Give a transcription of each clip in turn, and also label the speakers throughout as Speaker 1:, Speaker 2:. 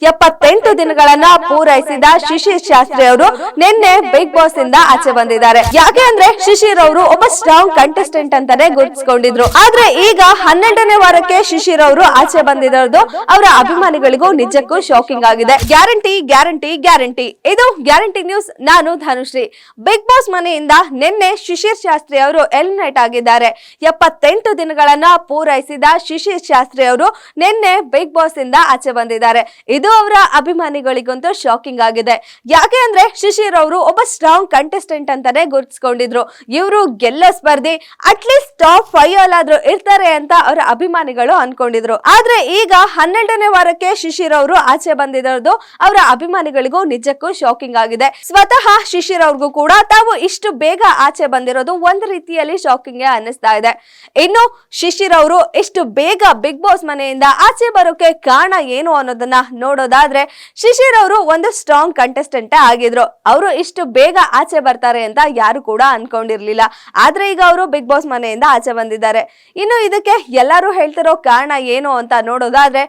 Speaker 1: 78 ದಿನಗಳನ್ನ ಪೂರೈಸಿದ ಶಿಶಿರ್ ಶಾಸ್ತ್ರಿ ಅವರು ನಿನ್ನೆ ಬಿಗ್ ಬಾಸ್ ಇಂದ ಆಚೆ ಬಂದಿದ್ದಾರೆ. ಯಾಕೆ ಅಂದ್ರೆ ಶಿಶಿರ್ ಅವರು ಒಬ್ಬ ಸ್ಟ್ರಾಂಗ್ ಕಂಟೆಸ್ಟೆಂಟ್ ಅಂತಾನೆ ಗುರುತಿಸಿಕೊಂಡಿದ್ರು. ಆದ್ರೆ ಈಗ 12ನೇ ವಾರಕ್ಕೆ ಶಿಶಿರ್ ಅವರು ಆಚೆ ಬಂದಿರೋದು ಅವರ ಅಭಿಮಾನಿಗಳಿಗೂ ನಿಜಕ್ಕೂ ಶಾಕಿಂಗ್ ಆಗಿದೆ. ಗ್ಯಾರಂಟಿ ಗ್ಯಾರಂಟಿ ಗ್ಯಾರಂಟಿ, ಇದು ಗ್ಯಾರಂಟಿ ನ್ಯೂಸ್. ನಾನು ಧನುಶ್ರೀ. ಬಿಗ್ ಬಾಸ್ ಮನೆಯಿಂದ ನಿನ್ನೆ ಶಿಶಿರ್ ಶಾಸ್ತ್ರಿ ಅವರು ಎಲಿಮಿನೇಟ್ ಆಗಿದ್ದಾರೆ. 78 ದಿನಗಳನ್ನ ಪೂರೈಸಿದ ಶಿಶಿರ್ ಶಾಸ್ತ್ರಿ ಅವರು ನಿನ್ನೆ ಬಿಗ್ ಬಾಸ್ ಇಂದ ಆಚೆ ಬಂದಿದ್ದಾರೆ. ಇದು ಅವರ ಅಭಿಮಾನಿಗಳಿಗಂತೂ ಶಾಕಿಂಗ್ ಆಗಿದೆ. ಯಾಕೆ ಅಂದ್ರೆ ಶಿಶಿರ್ ಅವರು ಒಬ್ಬ ಸ್ಟ್ರಾಂಗ್ ಕಂಟೆಸ್ಟೆಂಟ್ ಅಂತಾನೆ ಗುರುತಿಸಿಕೊಂಡಿದ್ರು. ಇವರು ಗೆಲ್ಲೋ ಸ್ಪರ್ಧಿ, ಅಟ್ಲೀಸ್ಟ್ ಟಾಪ್ 5 ಅಲ್ಲಾದ್ರೂ ಇರ್ತಾರೆ ಅಂತ ಅವರ ಅಭಿಮಾನಿಗಳು ಅನ್ಕೊಂಡಿದ್ರು. ಆದ್ರೆ ಈಗ 12ನೇ ವಾರಕ್ಕೆ ಶಿಶಿರ್ ಅವರು ಆಚೆ ಬಂದಿರೋದು ಅವರ ಅಭಿಮಾನಿಗಳಿಗೂ ನಿಜಕ್ಕೂ ಶಾಕಿಂಗ್ ಆಗಿದೆ. ಸ್ವತಃ ಶಿಶಿರ್ ಅವ್ರಿಗೂ ಕೂಡ ತಾವು ಇಷ್ಟು ಬೇಗ ಆಚೆ ಬಂದಿರೋದು ಒಂದು ರೀತಿಯಲ್ಲಿ ಶಾಕಿಂಗ್ ಅನ್ನಿಸ್ತಾ ಇದೆ. ಇನ್ನು ಶಿಶಿರ್ ಅವರು ಇಷ್ಟು ಬೇಗ ಬಿಗ್ ಬಾಸ್ ಮನೆಯಿಂದ ಆಚೆ ಬರೋಕೆ ಕಾರಣ ಏನು ಅನ್ನೋದನ್ನ ನೋಡೋದಾದ್ರೆ, ಶಿಶಿರ್ ಅವರು ಒಂದು ಸ್ಟ್ರಾಂಗ್ ಕಂಟೆಸ್ಟೆಂಟ್ ಆಗಿದ್ರು. ಅವರು ಇಷ್ಟು ಬೇಗ ಆಚೆ ಬರ್ತಾರೆ ಅಂತ ಯಾರು ಕೂಡ ಅನ್ಕೊಂಡಿರ್ಲಿಲ್ಲ. ಆದ್ರೆ ಈಗ ಅವರು ಬಿಗ್ ಬಾಸ್ ಮನೆಯಿಂದ ಆಚೆ ಬಂದಿದ್ದಾರೆ. ಇನ್ನು ಇದಕ್ಕೆ ಎಲ್ಲರೂ ಹೇಳ್ತಿರೋ ಕಾರಣ ಏನು ಅಂತ ನೋಡೋದಾದ್ರೆ,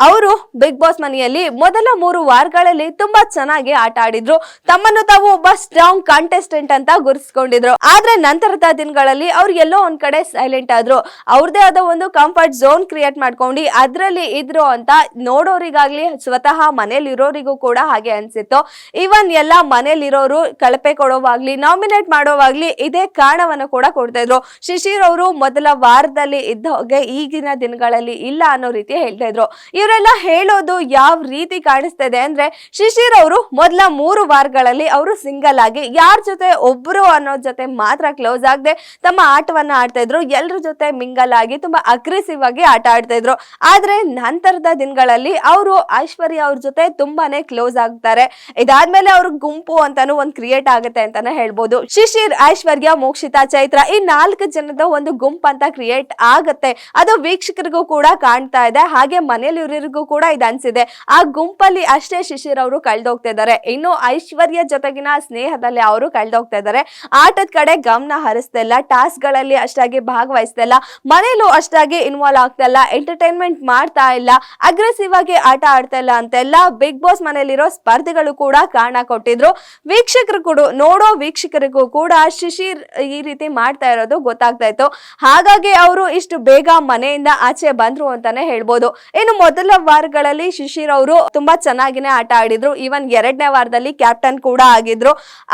Speaker 1: ಅವರು ಬಿಗ್ ಬಾಸ್ ಮನೆಯಲ್ಲಿ ಮೊದಲ 3 ವಾರಗಳಲ್ಲಿ ತುಂಬಾ ಚೆನ್ನಾಗಿ ಆಟ ಆಡಿದ್ರು. ತಮ್ಮನ್ನು ತಾವು ಒಬ್ಬ ಸ್ಟ್ರಾಂಗ್ ಕಂಟೆಸ್ಟೆಂಟ್ ಅಂತ ಗುರುತಿಸಿಕೊಂಡಿದ್ರು. ಆದ್ರೆ ನಂತರದ ದಿನಗಳಲ್ಲಿ ಅವ್ರು ಎಲ್ಲೋ ಒಂದ್ ಕಡೆ ಸೈಲೆಂಟ್ ಆದ್ರು. ಅವ್ರದೇ ಆದ ಒಂದು ಕಂಫರ್ಟ್ ಝೋನ್ ಕ್ರಿಯೇಟ್ ಮಾಡ್ಕೊಂಡು ಅದ್ರಲ್ಲಿ ಇದ್ರು ಅಂತ ನೋಡೋರಿಗಾಗ್ಲಿ ಸ್ವತಃ ಮನೇಲಿರೋರಿಗೂ ಕೂಡ ಹಾಗೆ ಅನ್ಸಿತ್ತು. ಈವನ್ ಎಲ್ಲ ಮನೇಲಿರೋರು ಕಳಪೆ ಕೊಡೋವಾಗ್ಲಿ ನಾಮಿನೇಟ್ ಮಾಡೋವಾಗ್ಲಿ ಇದೇ ಕಾರಣವನ್ನು ಕೂಡ ಕೊಡ್ತಾ ಇದ್ರು. ಶಿಶಿರ್ ಅವರು ಮೊದಲ ವಾರದಲ್ಲಿ ಇದ್ದ ಹಾಗೆ ಈಗಿನ ದಿನಗಳಲ್ಲಿ ಇಲ್ಲ ಅನ್ನೋ ರೀತಿ ಹೇಳ್ತಾ ಇದ್ರು. ಇವರೆಲ್ಲ ಹೇಳೋದು ಯಾವ ರೀತಿ ಕಾಣಿಸ್ತಾ ಇದೆ ಅಂದ್ರೆ, ಶಿಶಿರ್ ಅವರು ಮೊದಲ 3 ವಾರಗಳಲ್ಲಿ ಅವರು ಸಿಂಗಲ್ ಆಗಿ ಯಾರ ಜೊತೆ ಒಬ್ರು ಅನ್ನೋ ಜೊತೆ ಮಾತ್ರ ಕ್ಲೋಸ್ ಆಗದೆ ತಮ್ಮ ಆಟವನ್ನ ಆಡ್ತಾ ಇದ್ರು. ಎಲ್ಲರ ಜೊತೆ ಮಿಂಗಲ್ ಆಗಿ ತುಂಬಾ ಅಗ್ರೆಸಿವ್ ಆಗಿ ಆಟ ಆಡ್ತಾ ಇದ್ರು. ಆದ್ರೆ ನಂತರದ ದಿನಗಳಲ್ಲಿ ಅವರು ಐಶ್ವರ್ಯ ಅವ್ರ ಜೊತೆ ತುಂಬಾನೇ ಕ್ಲೋಸ್ ಆಗ್ತಾರೆ. ಇದಾದ್ಮೇಲೆ ಅವ್ರ ಗುಂಪು ಅಂತಾನು ಒಂದ್ ಕ್ರಿಯೇಟ್ ಆಗುತ್ತೆ ಅಂತಾನೆ ಹೇಳ್ಬೋದು. ಶಿಶಿರ್, ಐಶ್ವರ್ಯ, ಮೋಕ್ಷಿತಾ, ಚೈತ್ರ ಈ 4 ಜನದ ಒಂದು ಗುಂಪು ಅಂತ ಕ್ರಿಯೇಟ್ ಆಗುತ್ತೆ. ಅದು ವೀಕ್ಷಕರಿಗೂ ಕೂಡ ಕಾಣ್ತಾ ಇದೆ. ಹಾಗೆ ಮನೇಲಿ ಇವರಿಗೂ ಕೂಡ ಇದು ಅನ್ಸಿದೆ. ಆ ಗುಂಪಲ್ಲಿ ಅಷ್ಟೇ ಶಿಶಿರ್ ಅವರು ಕಳ್ದೋಗ್ತಾ ಇದ್ದಾರೆ. ಇನ್ನು ಐಶ್ವರ್ಯ ಜೊತೆಗಿನ ಸ್ನೇಹದಲ್ಲಿ ಅವರು ಕಳ್ದೋಗ್ತಾ ಇದ್ದಾರೆ. ಆಟದ ಕಡೆ ಗಮನ ಹರಿಸ್ತಾ ಇಲ್ಲ, ಟಾಸ್ಕ್ ಗಳಲ್ಲಿ ಅಷ್ಟಾಗಿ ಭಾಗವಹಿಸ್ತಾ ಇಲ್ಲ, ಮನೇಲೂ ಅಷ್ಟಾಗಿ ಇನ್ವಾಲ್ವ್ ಆಗ್ತಾ ಇಲ್ಲ, ಎಂಟರ್ಟೈನ್ಮೆಂಟ್ ಮಾಡ್ತಾ ಇಲ್ಲ, ಅಗ್ರೆಸಿವ್ ಆಗಿ ಆಟ ಆಡ್ತಾ ಇಲ್ಲ ಅಂತೆಲ್ಲ ಬಿಗ್ ಬಾಸ್ ಮನೆಯಲ್ಲಿರೋ ಸ್ಪರ್ಧಿಗಳು ಕೂಡ ಕಾರಣ ಕೊಟ್ಟಿದ್ರು. ವೀಕ್ಷಕರು ಕೂಡ ನೋಡೋ ವೀಕ್ಷಕರಿಗೂ ಕೂಡ ಶಿಶಿರ್ ಈ ರೀತಿ ಮಾಡ್ತಾ ಇರೋದು ಗೊತ್ತಾಗ್ತಾ ಇತ್ತು. ಹಾಗಾಗಿ ಅವರು ಇಷ್ಟು ಬೇಗ ಮನೆಯಿಂದ ಆಚೆ ಬಂದ್ರು ಅಂತಾನೆ ಹೇಳ್ಬೋದು. ಇನ್ನು ಮೊದಲ ವಾರಗಳಲ್ಲಿ ಶಿಶಿರ್ ಅವರು ತುಂಬಾ ಚೆನ್ನಾಗಿನೇ ಆಟ ಆಡಿದ್ರು. ಈವನ್ 2ನೇ ವಾರದಲ್ಲಿ ಕ್ಯಾಪ್ಟನ್ ಕೂಡ ಆಗಿದ್ರು.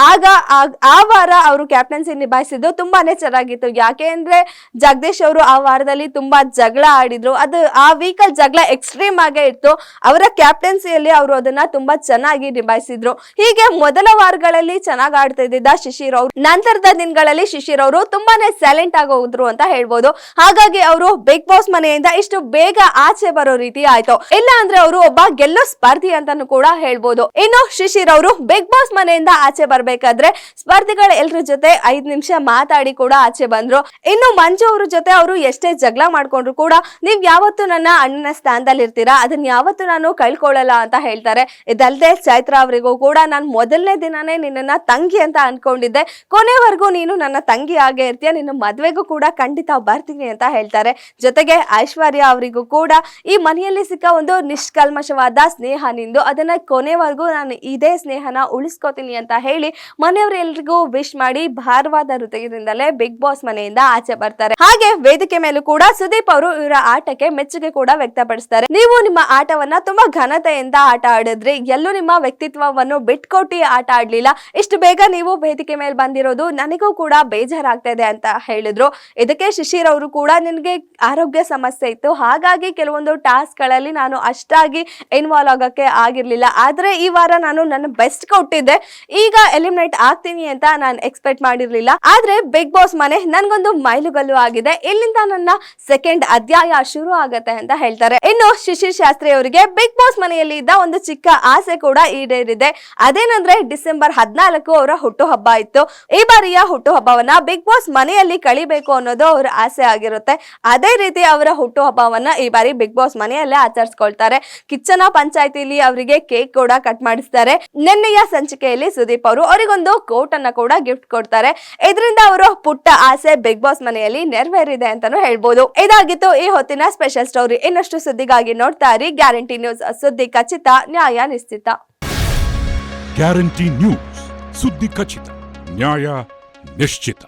Speaker 1: ಆಗ ಆ ವಾರ ಅವರು ಕ್ಯಾಪ್ಟನ್ಸಿ ನಿಭಾಯಿಸಿದ್ದು ತುಂಬಾನೇ ಚೆನ್ನಾಗಿತ್ತು. ಯಾಕೆ ಅಂದ್ರೆ ಜಗದೀಶ್ ಅವರು ಆ ವಾರದಲ್ಲಿ ತುಂಬಾ ಜಗಳ ಆಡಿದ್ರು. ಅದು ಆ ವೀಕಲ್ ಜಗಳ ಎಕ್ಸ್ಟ್ರೀಮ್ ಆಗೇ ಇತ್ತು. ಅವರ ಕ್ಯಾಪ್ಟನ್ಸಿಯಲ್ಲಿ ಅವರು ಅದನ್ನ ತುಂಬಾ ಚೆನ್ನಾಗಿ ನಿಭಾಯಿಸಿದ್ರು. ಹೀಗೆ ಮೊದಲ ವಾರಗಳಲ್ಲಿ ಚೆನ್ನಾಗಿ ಆಡ್ತಾ ಇದ್ದ ಶಿಶಿರ್ ಅವರು ನಂತರದ ದಿನಗಳಲ್ಲಿ ಶಿಶಿರ್ ಅವರು ತುಂಬಾನೇ ಸೈಲೆಂಟ್ ಆಗಿ ಹೋದ್ರು ಅಂತ ಹೇಳ್ಬೋದು. ಹಾಗಾಗಿ ಅವರು ಬಿಗ್ ಬಾಸ್ ಮನೆಯಿಂದ ಇಷ್ಟು ಬೇಗ ಆಚೆ ಬರೋ ರೀತಿ ಆಯ್ತು. ಇಲ್ಲ ಅಂದ್ರೆ ಅವರು ಒಬ್ಬ ಗೆಲ್ಲೋ ಸ್ಪರ್ಧಿ ಅಂತಾನು ಕೂಡ ಹೇಳ್ಬೋದು. ಇನ್ನು ಶಿಶಿರ್ ಅವರು ಬಿಗ್ ಬಾಸ್ ಮನೆಯಿಂದ ಆಚೆ ಬರ್ಬೇಕಾದ್ರೆ ಸ್ಪರ್ಧಿಗಳ ಎಲ್ರ ಜೊತೆ 5 ನಿಮಿಷ ಮಾತಾಡಿ ಕೂಡ ಆಚೆ ಬಂದ್ರು. ಇನ್ನು ಮಂಜು ಅವ್ರ ಜೊತೆ ಅವರು ಎಷ್ಟೇ ಜಗಳ ಮಾಡ್ಕೊಂಡ್ರು ಕೂಡ, ನೀವ್ ಯಾವತ್ತು ನನ್ನ ಅಣ್ಣನ ಸ್ಥಾನದಲ್ಲಿ ಇರ್ತೀರಾ, ಅದನ್ನ ಯಾವತ್ತು ನಾನು ಕಳ್ಕೊಳ್ಳಲ್ಲ ಅಂತ ಹೇಳ್ತಾರೆ. ಇದಲ್ದೆ ಚೈತ್ರ ಅವರಿಗೂ ಕೂಡ, ನಾನು ಮೊದಲನೇ ದಿನಾನೇ ನಿನ್ನನ್ನ ತಂಗಿ ಅಂತ ಅನ್ಕೊಂಡಿದ್ದೆ, ಕೊನೆವರೆಗೂ ನೀನು ನನ್ನ ತಂಗಿ ಆಗೇ ಇರ್ತೀಯ, ನಿನ್ನ ಮದ್ವೆಗೂ ಕೂಡ ಖಂಡಿತ ಬರ್ತೀನಿ ಅಂತ ಹೇಳ್ತಾರೆ. ಜೊತೆಗೆ ಐಶ್ವರ್ಯ ಅವರಿಗೂ ಕೂಡ ಈ ಮನೆಯಲ್ಲಿ ಸಿಕ್ಕ ಒಂದು ನಿಷ್ಕಲ್ಮಶವಾದ ಸ್ನೇಹ ನಿಂದು, ಅದನ್ನ ಕೊನೆವರೆಗೂ ನಾನು ಇದೇ ಸ್ನೇಹನ ಉಳಿಸ್ಕೋತೀನಿ ಅಂತ ಹೇಳಿ ಮನೆಯವರೆಲ್ಲರಿಗೂ ವಿಶ್ ಮಾಡಿ ಭಾರವಾದ ಹೃದಯದಿಂದಲೇ ಬಿಗ್ ಬಾಸ್ ಮನೆಯಿಂದ ಆಚೆ ಬರ್ತಾರೆ. ಹಾಗೆ ವೇದಿಕೆ ಮೇಲೂ ಕೂಡ ಸುದೀಪ್ ಅವರು ಇವರ ಆಟಕ್ಕೆ ಮೆಚ್ಚುಗೆ ಕೂಡ ವ್ಯಕ್ತಪಡಿಸ್ತಾರೆ. ನೀವು ನಿಮ್ಮ ಆಟವನ್ನ ತುಂಬಾ ಘನತೆಯಿಂದ ಆಟ ಆಡಿದ್ರಿ, ಎಲ್ಲೂ ನಿಮ್ಮ ವ್ಯಕ್ತಿತ್ವವನ್ನು ಬಿಟ್ಕೊಟ್ಟಿ ಆಟ ಆಡ್ಲಿಲ್ಲ. ಇಷ್ಟು ಬೇಗ ನೀವು ವೇದಿಕೆ ಮೇಲೆ ಬಂದಿರೋದು ನನಗೂ ಕೂಡ ಬೇಜಾರಾಗ್ತಾ ಇದೆ ಅಂತ ಹೇಳಿದ್ರು. ಇದಕ್ಕೆ ಶಿಶಿರ್ ಅವರು ಕೂಡ, ನಿನ್ಗೆ ಆರೋಗ್ಯ ಸಮಸ್ಯೆ ಇತ್ತು, ಹಾಗಾಗಿ ಕೆಲವೊಂದು ಟಾಸ್ಕ್ ಗಳಲ್ಲಿ ನಾನು ಅಷ್ಟಾಗಿ ಇನ್ವಾಲ್ವ್ ಆಗಕ್ಕೆ ಆಗಿರ್ಲಿಲ್ಲ. ಆದ್ರೆ ಈ ವಾರ ನಾನು ನನ್ನ ಬೆಸ್ಟ್ ಕೊಟ್ಟಿದ್ದೆ, ಈಗ ಎಲಿಮಿನೇಟ್ ಆಗ್ತೀನಿ ಅಂತ ನಾನು ಎಕ್ಸ್ಪೆಕ್ಟ್ ಮಾಡಿರ್ಲಿಲ್ಲ. ಆದ್ರೆ ಬಿಗ್ ಬಾಸ್ ಮನೆ ನನ್ಗೊಂದು ಮೈಲುಗಲ್ಲು ಆಗಿದೆ, ಇಲ್ಲಿಂದ ನನ್ನ ಸೆಕೆಂಡ್ ಅಧ್ಯಾಯ ಶುರು ಆಗತ್ತೆ ಅಂತ ಹೇಳ್ತಾರೆ. ಇನ್ನು ಶಿಶಿರ್ ಶಾಸ್ತ್ರಿ ಅವರಿಗೆ ಬಿಗ್ ಬಾಸ್ ಮನೆಯಲ್ಲಿ ಇದ್ದ ಒಂದು ಚಿಕ್ಕ ಆಸೆ ಕೂಡ ಈಡೇರಿದೆ. ಅದೇನಂದ್ರೆ ಡಿಸೆಂಬರ್ 14 ಅವರ ಹುಟ್ಟುಹಬ್ಬ ಇತ್ತು. ಈ ಬಾರಿಯ ಹುಟ್ಟುಹಬ್ಬವನ್ನ ಬಿಗ್ ಬಾಸ್ ಮನೆಯಲ್ಲಿ ಕಳಿಬೇಕು ಅನ್ನೋದು ಅವರ ಆಸೆ ಆಗಿರುತ್ತೆ. ಅದೇ ರೀತಿ ಅವರ ಹುಟ್ಟುಹಬ್ಬವನ್ನ ಈ ಬಾರಿ ಬಿಗ್ ಬಾಸ್ ಮನೆಯಲ್ಲೇ ಆಚರಿಸ್ಕೊಳ್ತಾರೆ. ಕಿಚ್ಚನ ಪಂಚಾಯತಿಲಿ ಅವರಿಗೆ ಕೇಕ್ ಕೂಡ ಕಟ್ ಮಾಡಿಸ್ತಾರೆ. ನಿನ್ನೆಯ ಸಂಚಿಕೆಯಲ್ಲಿ ಸುದೀಪ್ ಅವರು ಅವರಿಗೊಂದು ಕೋಟ್ ಅನ್ನ ಕೂಡ ಗಿಫ್ಟ್ ಕೊಡ್ತಾರೆ. ಇದರಿಂದ ಅವರು ಪುಟ್ಟ ಆಸೆ ಬಿಗ್ ಬಾಸ್ ಮನೆಯಲ್ಲಿ ನೆರವೇರಿದೆ ಅಂತಾನು ಹೇಳ್ಬೋದು. ಇದಾಗಿತ್ತು ಈ ಹೊತ್ತಿನ ಸ್ಪೆಷಲ್ ಸ್ಟೋರಿ. ಇನ್ನಷ್ಟು ಸುದ್ದಿಗಾಗಿ ನೋಡ್ತಾ ಇರಿ ಗ್ಯಾರಂಟಿ ನ್ಯೂಸ್. ಸುದ್ದಿ ಖಚಿತ, ನ್ಯಾಯ ನಿಶ್ಚಿತ.
Speaker 2: ಗ್ಯಾರಂಟಿ ನ್ಯೂಸ್, ಸುದ್ದಿ ಖಚಿತ, ನ್ಯಾಯ ನಿಶ್ಚಿತ.